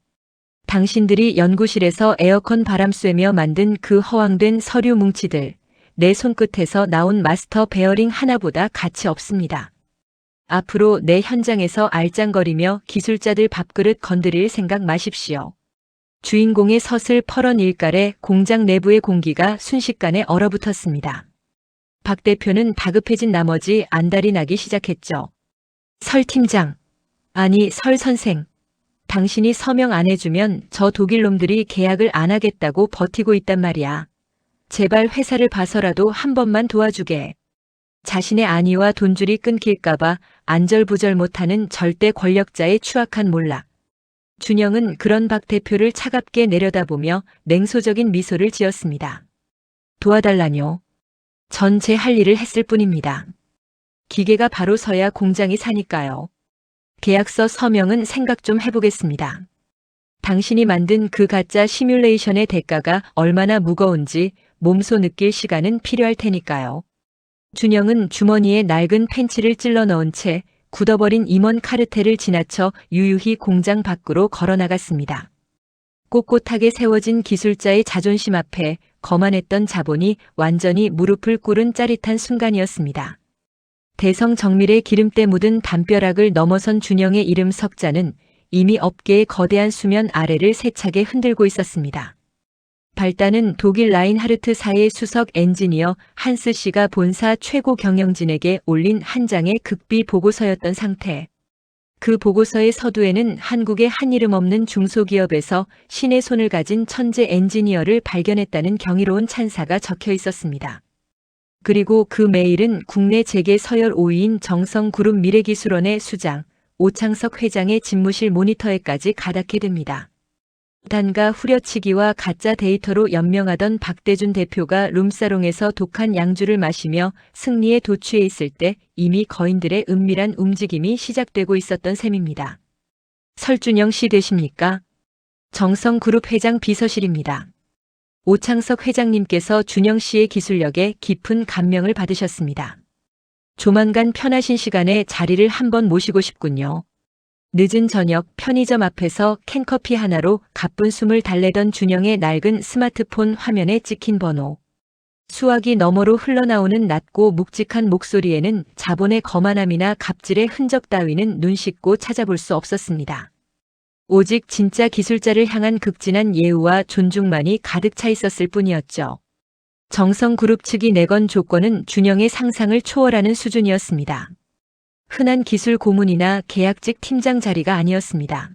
당신들이 연구실에서 에어컨 바람 쐬며 만든 그 허황된 서류 뭉치들, 내 손끝에서 나온 마스터 베어링 하나보다 가치 없습니다. 앞으로 내 현장에서 알짱거리며 기술자들 밥그릇 건드릴 생각 마십시오. 주인공의 서슬 펄언 일갈에 공장 내부의 공기가 순식간에 얼어붙었습니다. 박 대표는 다급해진 나머지 안달이 나기 시작했죠. 설 팀장, 아니 설 선생, 당신이 서명 안 해주면 저 독일 놈들이 계약을 안 하겠다고 버티고 있단 말이야. 제발 회사를 봐서라도 한 번만 도와주게. 자신의 안위와 돈줄이 끊길까봐 안절부절 못하는 절대 권력자의 추악한 몰락. 준영은 그런 박 대표를 차갑게 내려다보며 냉소적인 미소를 지었습니다. 도와달라뇨. 전 제 할 일을 했을 뿐입니다. 기계가 바로 서야 공장이 사니까요. 계약서 서명은 생각 좀 해보겠습니다. 당신이 만든 그 가짜 시뮬레이션의 대가가 얼마나 무거운지 몸소 느낄 시간은 필요할 테니까요. 준영은 주머니에 낡은 펜치를 찔러 넣은 채 굳어버린 임원 카르텔을 지나쳐 유유히 공장 밖으로 걸어나갔습니다. 꼿꼿하게 세워진 기술자의 자존심 앞에 거만했던 자본이 완전히 무릎을 꿇은 짜릿한 순간이었습니다. 대성 정밀의 기름때 묻은 담벼락을 넘어선 준영의 이름 석자는 이미 업계의 거대한 수면 아래를 세차게 흔들고 있었습니다. 발단은 독일 라인하르트사의 수석 엔지니어 한스 씨가 본사 최고 경영진에게 올린 한 장의 극비 보고서였던 상태. 그 보고서의 서두에는 한국의 한 이름 없는 중소기업에서 신의 손을 가진 천재 엔지니어를 발견했다는 경이로운 찬사가 적혀 있었습니다. 그리고 그 메일은 국내 재계 서열 5위인 정성그룹 미래기술원의 수장, 오창석 회장의 집무실 모니터에까지 가닿게 됩니다. 단가 후려치기와 가짜 데이터로 연명하던 박대준 대표가 룸사롱에서 독한 양주를 마시며 승리에 도취해 있을 때 이미 거인들의 은밀한 움직임이 시작되고 있었던 셈입니다. 설준영 씨 되십니까? 정성그룹 회장 비서실입니다. 오창석 회장님께서 준영 씨의 기술력에 깊은 감명을 받으셨습니다. 조만간 편하신 시간에 자리를 한번 모시고 싶군요. 늦은 저녁 편의점 앞에서 캔커피 하나로 가쁜 숨을 달래던 준영의 낡은 스마트폰 화면에 찍힌 번호. 수화기 너머로 흘러나오는 낮고 묵직한 목소리에는 자본의 거만함이나 갑질의 흔적 따위는 눈 씻고 찾아볼 수 없었습니다. 오직 진짜 기술자를 향한 극진한 예우와 존중만이 가득 차 있었을 뿐이었죠. 정성그룹 측이 내건 조건은 준영의 상상을 초월하는 수준이었습니다. 흔한 기술 고문이나 계약직 팀장 자리가 아니었습니다.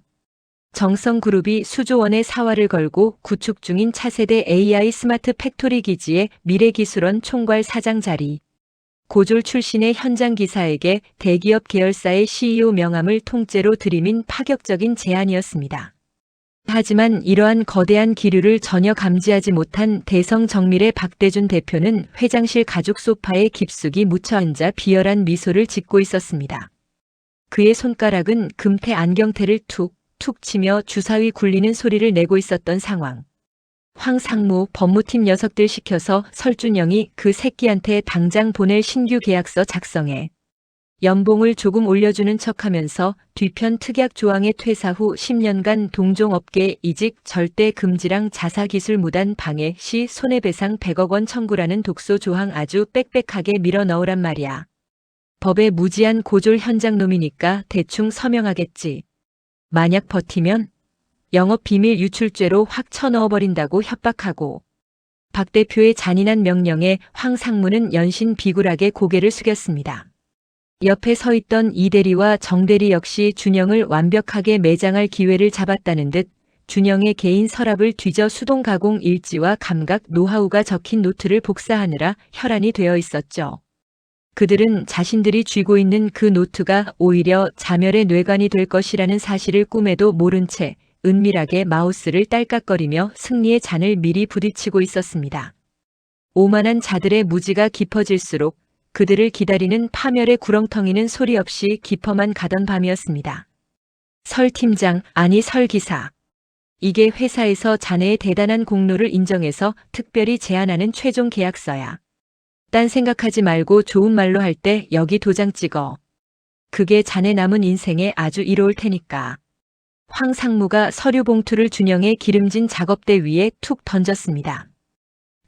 정성그룹이 수조 원의 사활을 걸고 구축 중인 차세대 AI 스마트 팩토리 기지의 미래기술원 총괄 사장 자리. 고졸 출신의 현장 기사에게 대기업 계열사의 CEO 명함을 통째로 들이민 파격적인 제안이었습니다. 하지만 이러한 거대한 기류를 전혀 감지하지 못한 대성 정밀의 박대준 대표는 회장실 가죽 소파에 깊숙이 묻혀앉아 비열한 미소를 짓고 있었습니다. 그의 손가락은 금태 안경테를 툭툭 치며 주사위 굴리는 소리를 내고 있었던 상황. 황상무 법무팀 녀석들 시켜서 설준영이 그 새끼한테 당장 보낼 신규 계약서 작성해. 연봉을 조금 올려주는 척하면서 뒤편 특약 조항의 퇴사 후 10년간 동종업계 이직 절대 금지랑 자사기술 무단 방해 시 손해배상 100억 원 청구라는 독소 조항 아주 빽빽하게 밀어 넣으란 말이야. 법에 무지한 고졸 현장놈이니까 대충 서명하겠지. 만약 버티면 영업비밀 유출죄로 확 쳐넣어버린다고 협박하고. 박 대표의 잔인한 명령에 황 상무는 연신 비굴하게 고개를 숙였습니다. 옆에 서 있던 이대리와 정대리 역시 준영을 완벽하게 매장할 기회를 잡았다는 듯 준영의 개인 서랍을 뒤져 수동 가공 일지와 감각 노하우가 적힌 노트를 복사하느라 혈안이 되어 있었죠. 그들은 자신들이 쥐고 있는 그 노트가 오히려 자멸의 뇌관이 될 것이라는 사실을 꿈에도 모른 채 은밀하게 마우스를 딸깍거리며 승리의 잔을 미리 부딪히고 있었습니다. 오만한 자들의 무지가 깊어질수록 그들을 기다리는 파멸의 구렁텅이는 소리 없이 깊어만 가던 밤이었습니다. 설 팀장, 아니 설 기사. 이게 회사에서 자네의 대단한 공로를 인정해서 특별히 제안하는 최종 계약서야. 딴 생각하지 말고 좋은 말로 할 때 여기 도장 찍어. 그게 자네 남은 인생에 아주 이로울 테니까. 황 상무가 서류 봉투를 준영의 기름진 작업대 위에 툭 던졌습니다.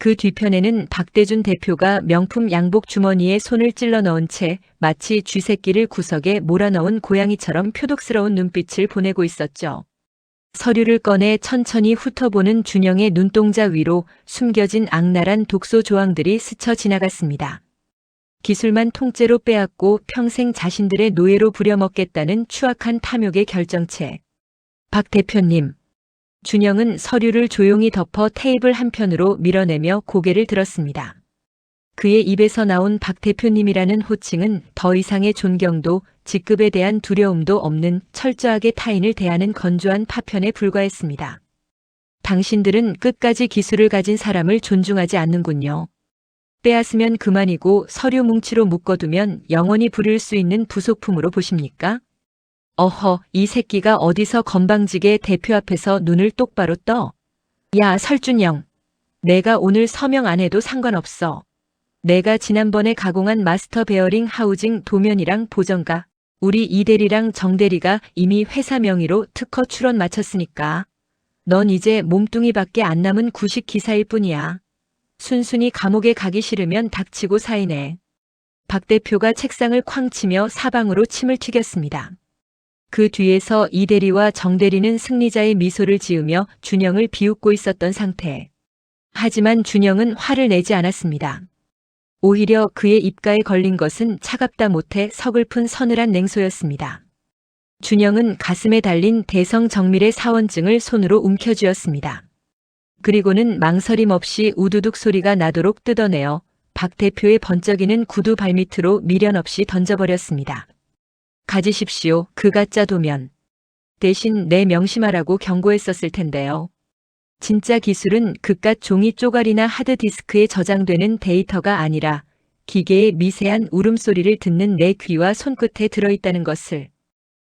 그 뒤편에는 박대준 대표가 명품 양복 주머니에 손을 찔러 넣은 채 마치 쥐새끼를 구석에 몰아넣은 고양이처럼 표독스러운 눈빛을 보내고 있었죠. 서류를 꺼내 천천히 훑어보는 준영의 눈동자 위로 숨겨진 악랄한 독소 조항들이 스쳐 지나갔습니다. 기술만 통째로 빼앗고 평생 자신들의 노예로 부려먹겠다는 추악한 탐욕의 결정체. 박 대표님. 준영은 서류를 조용히 덮어 테이블 한편으로 밀어내며 고개를 들었습니다. 그의 입에서 나온 박 대표님이라는 호칭은 더 이상의 존경도 직급에 대한 두려움도 없는 철저하게 타인을 대하는 건조한 파편에 불과했습니다. 당신들은 끝까지 기술을 가진 사람을 존중하지 않는군요. 빼앗으면 그만이고 서류 뭉치로 묶어두면 영원히 부릴 수 있는 부속품으로 보십니까? 어허, 이 새끼가 어디서 건방지게 대표 앞에서 눈을 똑바로 떠. 야, 설준영. 내가 오늘 서명 안 해도 상관없어. 내가 지난번에 가공한 마스터 베어링 하우징 도면이랑 보정가, 우리 이대리랑 정대리가 이미 회사 명의로 특허 출원 마쳤으니까. 넌 이제 몸뚱이밖에 안 남은 구식 기사일 뿐이야. 순순히 감옥에 가기 싫으면 닥치고 사인해. 박 대표가 책상을 쾅 치며 사방으로 침을 튀겼습니다. 그 뒤에서 이대리와 정대리는 승리자의 미소를 지으며 준영을 비웃고 있었던 상태. 하지만 준영은 화를 내지 않았습니다. 오히려 그의 입가에 걸린 것은 차갑다 못해 서글픈 서늘한 냉소였습니다. 준영은 가슴에 달린 대성 정밀의 사원증을 손으로 움켜쥐었습니다. 그리고는 망설임 없이 우두둑 소리가 나도록 뜯어내어 박 대표의 번쩍이는 구두 발밑으로 미련 없이 던져버렸습니다. 가지십시오. 그 가짜 도면. 대신 내 명심하라고 경고했었을 텐데요. 진짜 기술은 그깟 종이 쪼가리나 하드디스크에 저장되는 데이터가 아니라 기계의 미세한 울음소리를 듣는 내 귀와 손끝에 들어있다는 것을.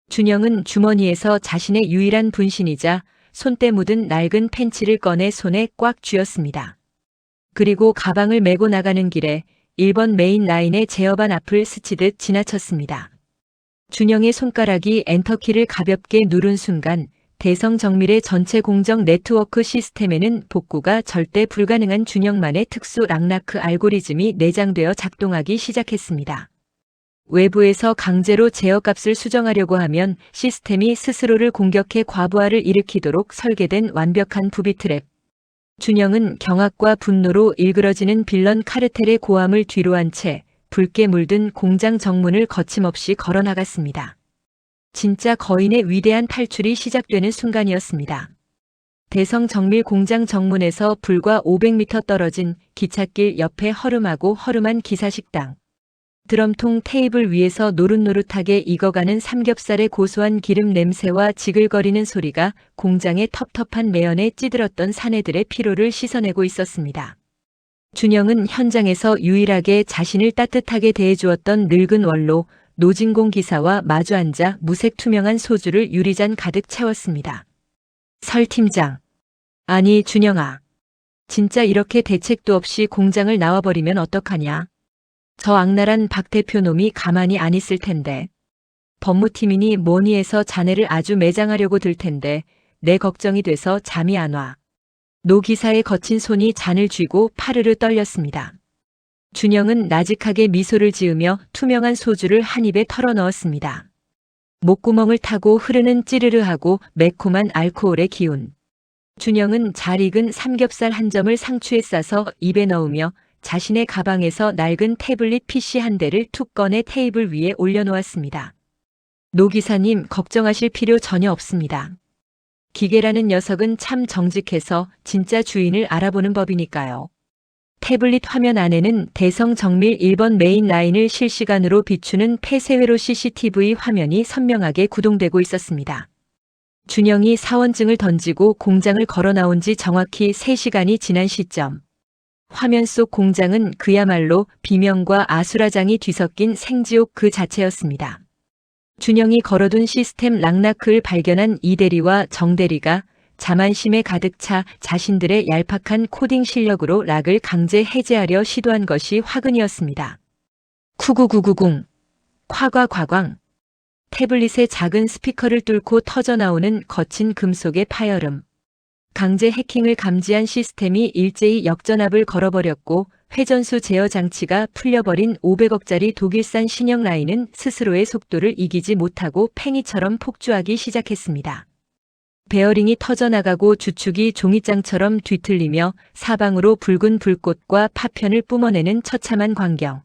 준영은 주머니에서 자신의 유일한 분신이자 손때 묻은 낡은 펜치를 꺼내 손에 꽉 쥐었습니다. 그리고 가방을 메고 나가는 길에 1번 메인 라인의 제어반 앞을 스치듯 지나쳤습니다. 준영의 손가락이 엔터키를 가볍게 누른 순간 대성 정밀의 전체 공정 네트워크 시스템에는 복구가 절대 불가능한 준영만의 특수 락나크 알고리즘이 내장되어 작동하기 시작했습니다. 외부에서 강제로 제어값을 수정하려고 하면 시스템이 스스로를 공격해 과부하를 일으키도록 설계된 완벽한 부비 트랩. 준영은 경악과 분노로 일그러지는 빌런 카르텔의 고함을 뒤로한 채 붉게 물든 공장 정문을 거침없이 걸어나갔습니다. 진짜 거인의 위대한 탈출이 시작되는 순간이었습니다. 대성 정밀 공장 정문에서 불과 500m 떨어진 기찻길 옆에 허름하고 허름한 기사식당. 드럼통 테이블 위에서 노릇노릇하게 익어가는 삼겹살의 고소한 기름 냄새와 지글거리는 소리가 공장의 텁텁한 매연에 찌들었던 사내들의 피로를 씻어내고 있었습니다. 준영은 현장에서 유일하게 자신을 따뜻하게 대해주었던 늙은 원로 노진공 기사와 마주 앉아 무색 투명한 소주를 유리잔 가득 채웠습니다. 설 팀장. 아니 준영아. 진짜 이렇게 대책도 없이 공장을 나와버리면 어떡하냐. 저 악랄한 박 대표 놈이 가만히 안 있을 텐데. 법무팀이니 뭐니 해서 자네를 아주 매장하려고 들 텐데 내 걱정이 돼서 잠이 안 와. 노 기사의 거친 손이 잔을 쥐고 파르르 떨렸습니다. 준영은 나직하게 미소를 지으며 투명한 소주를 한 입에 털어 넣었습니다. 목구멍을 타고 흐르는 찌르르하고 매콤한 알코올의 기운. 준영은 잘 익은 삼겹살 한 점을 상추에 싸서 입에 넣으며 자신의 가방에서 낡은 태블릿 PC 한 대를 툭 꺼내 테이블 위에 올려놓았습니다. 노 기사님, 걱정하실 필요 전혀 없습니다. 기계라는 녀석은 참 정직해서 진짜 주인을 알아보는 법이니까요. 태블릿 화면 안에는 대성 정밀 1번 메인 라인을 실시간으로 비추는 폐쇄회로 CCTV 화면이 선명하게 구동되고 있었습니다. 준영이 사원증을 던지고 공장을 걸어 나온 지 정확히 3시간이 지난 시점. 화면 속 공장은 그야말로 비명과 아수라장이 뒤섞인 생지옥 그 자체였습니다. 준영이 걸어둔 시스템 락나크를 발견한 이 대리와 정 대리가 자만심에 가득 차 자신들의 얄팍한 코딩 실력으로 락을 강제 해제하려 시도한 것이 화근이었습니다. 쿠구구구궁, 夸과과광. 태블릿의 작은 스피커를 뚫고 터져나오는 거친 금속의 파열음. 강제 해킹을 감지한 시스템이 일제히 역전압을 걸어버렸고 회전수 제어 장치가 풀려버린 500억짜리 독일산 신형 라인은 스스로의 속도를 이기지 못하고 팽이처럼 폭주하기 시작했습니다. 베어링이 터져나가고 주축이 종이장처럼 뒤틀리며 사방으로 붉은 불꽃과 파편을 뿜어내는 처참한 광경.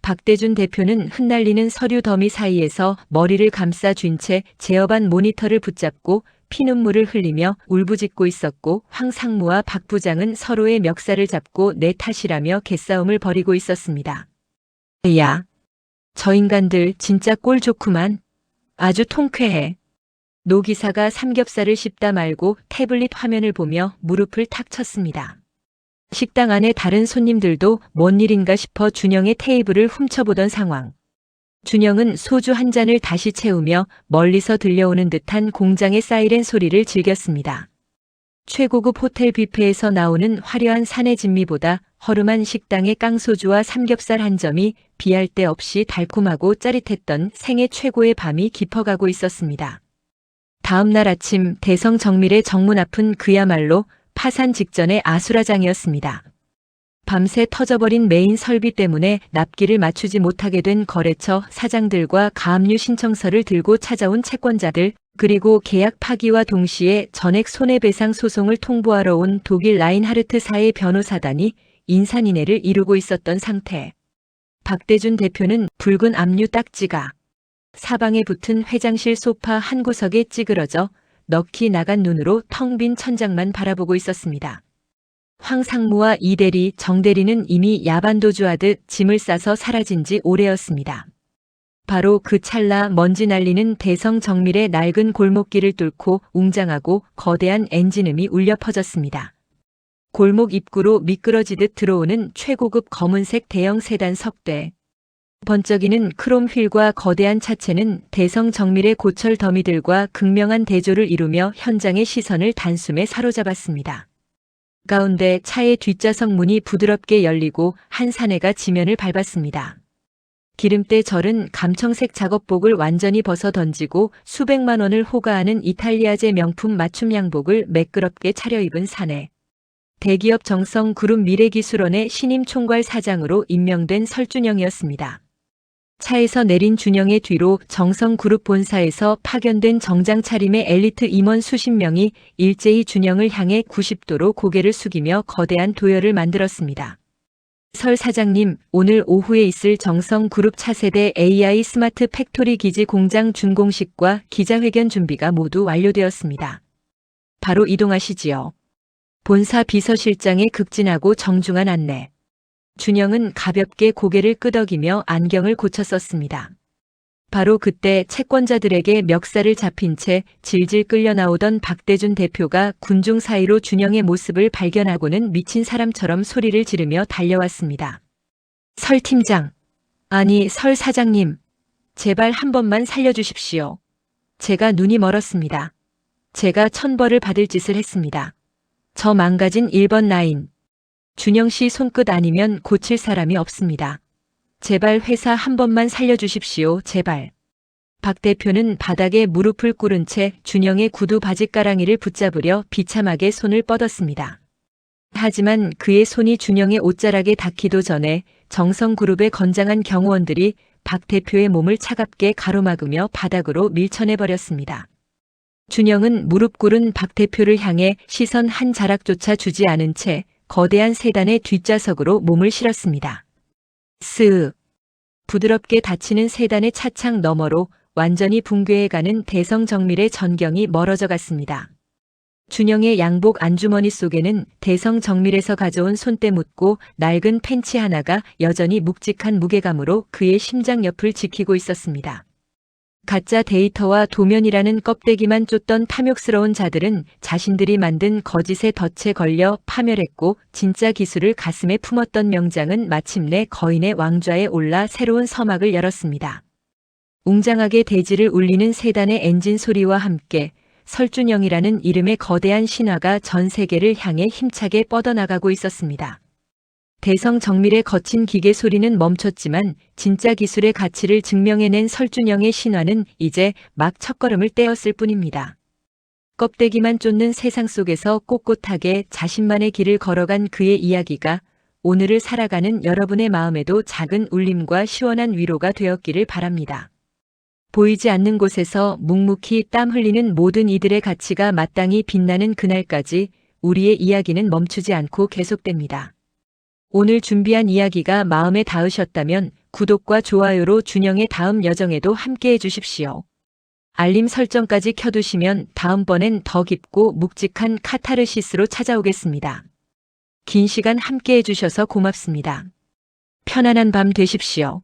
박대준 대표는 흩날리는 서류 더미 사이에서 머리를 감싸 쥔 채 제어반 모니터를 붙잡고 피눈물을 흘리며 울부짖고 있었고, 황 상무와 박 부장은 서로의 멱살을 잡고 내 탓이라며 개싸움을 벌이고 있었습니다. 야, 저 인간들 진짜 꼴 좋구만. 아주 통쾌해. 노 기사가 삼겹살을 씹다 말고 태블릿 화면을 보며 무릎을 탁 쳤습니다. 식당 안에 다른 손님들도 뭔 일인가 싶어 준영의 테이블을 훔쳐보던 상황. 준영은 소주 한 잔을 다시 채우며 멀리서 들려오는 듯한 공장의 사이렌 소리를 즐겼습니다. 최고급 호텔 뷔페에서 나오는 화려한 사내 진미보다 허름한 식당의 깡소주와 삼겹살 한 점이 비할 데 없이 달콤하고 짜릿했던 생애 최고의 밤이 깊어가고 있었습니다. 다음 날 아침 대성 정밀의 정문 앞은 그야말로 파산 직전의 아수라장이었습니다. 밤새 터져버린 메인 설비 때문에 납기를 맞추지 못하게 된 거래처 사장들과 가압류 신청서를 들고 찾아온 채권자들, 그리고 계약 파기와 동시에 전액 손해배상 소송을 통보하러 온 독일 라인하르트사의 변호사단이 인산인해를 이루고 있었던 상태. 박대준 대표는 붉은 압류 딱지가 사방에 붙은 회장실 소파 한 구석에 찌그러져 넋이 나간 눈으로 텅 빈 천장만 바라보고 있었습니다. 황 상무와 이 대리, 정 대리는 이미 야반도주하듯 짐을 싸서 사라진 지 오래였습니다. 바로 그 찰나 먼지 날리는 대성 정밀의 낡은 골목길을 뚫고 웅장하고 거대한 엔진음이 울려 퍼졌습니다. 골목 입구로 미끄러지듯 들어오는 최고급 검은색 대형 세단 석대. 번쩍이는 크롬 휠과 거대한 차체는 대성 정밀의 고철 더미들과 극명한 대조를 이루며 현장의 시선을 단숨에 사로잡았습니다. 가운데 차의 뒷좌석 문이 부드럽게 열리고 한 사내가 지면을 밟았습니다. 기름때 절은 감청색 작업복을 완전히 벗어 던지고 수백만 원을 호가하는 이탈리아제 명품 맞춤 양복을 매끄럽게 차려입은 사내. 대기업 정성그룹 미래기술원의 신임 총괄 사장으로 임명된 설준영이었습니다. 차에서 내린 준영의 뒤로 정성그룹 본사에서 파견된 정장 차림의 엘리트 임원 수십 명이 일제히 준영을 향해 90도로 고개를 숙이며 거대한 도열을 만들었습니다. 설 사장님, 오늘 오후에 있을 정성그룹 차세대 AI 스마트 팩토리 기지 공장 준공식과 기자회견 준비가 모두 완료되었습니다. 바로 이동하시지요. 본사 비서실장의 극진하고 정중한 안내. 준영은 가볍게 고개를 끄덕이며 안경을 고쳐 썼습니다. 바로 그때 채권자들에게 멱살을 잡힌 채 질질 끌려 나오던 박대준 대표가 군중 사이로 준영의 모습을 발견하고는 미친 사람처럼 소리를 지르며 달려왔습니다. 설 팀장, 아니 설 사장님, 제발 한 번만 살려주십시오. 제가 눈이 멀었습니다. 제가 천벌을 받을 짓을 했습니다. 저 망가진 1번 라인. 준영 씨 손끝 아니면 고칠 사람이 없습니다. 제발 회사 한 번만 살려주십시오. 제발. 박 대표는 바닥에 무릎을 꿇은 채 준영의 구두 바짓가랑이를 붙잡으려 비참하게 손을 뻗었습니다. 하지만 그의 손이 준영의 옷자락에 닿기도 전에 정성그룹의 건장한 경호원들이 박 대표의 몸을 차갑게 가로막으며 바닥으로 밀쳐내버렸습니다. 준영은 무릎 꿇은 박 대표를 향해 시선 한 자락조차 주지 않은 채 거대한 세단의 뒷좌석으로 몸을 실었습니다. 스으. 부드럽게 닫히는 세단의 차창 너머로 완전히 붕괴해가는 대성정밀의 전경이 멀어져 갔습니다. 준영의 양복 안주머니 속에는 대성정밀에서 가져온 손때 묻고 낡은 팬치 하나가 여전히 묵직한 무게감으로 그의 심장 옆을 지키고 있었습니다. 가짜 데이터와 도면이라는 껍데기만 쫓던 탐욕스러운 자들은 자신들이 만든 거짓의 덫에 걸려 파멸했고, 진짜 기술을 가슴에 품었던 명장은 마침내 거인의 왕좌에 올라 새로운 서막을 열었습니다. 웅장하게 대지를 울리는 세단의 엔진 소리와 함께 설준영이라는 이름의 거대한 신화가 전 세계를 향해 힘차게 뻗어나가고 있었습니다. 대성 정밀의 거친 기계 소리는 멈췄지만 진짜 기술의 가치를 증명해낸 설준영의 신화는 이제 막 첫걸음을 떼었을 뿐입니다. 껍데기만 쫓는 세상 속에서 꼿꼿하게 자신만의 길을 걸어간 그의 이야기가 오늘을 살아가는 여러분의 마음에도 작은 울림과 시원한 위로가 되었기를 바랍니다. 보이지 않는 곳에서 묵묵히 땀 흘리는 모든 이들의 가치가 마땅히 빛나는 그날까지 우리의 이야기는 멈추지 않고 계속됩니다. 오늘 준비한 이야기가 마음에 닿으셨다면 구독과 좋아요로 준영의 다음 여정에도 함께해 주십시오. 알림 설정까지 켜두시면 다음번엔 더 깊고 묵직한 카타르시스로 찾아오겠습니다. 긴 시간 함께해 주셔서 고맙습니다. 편안한 밤 되십시오.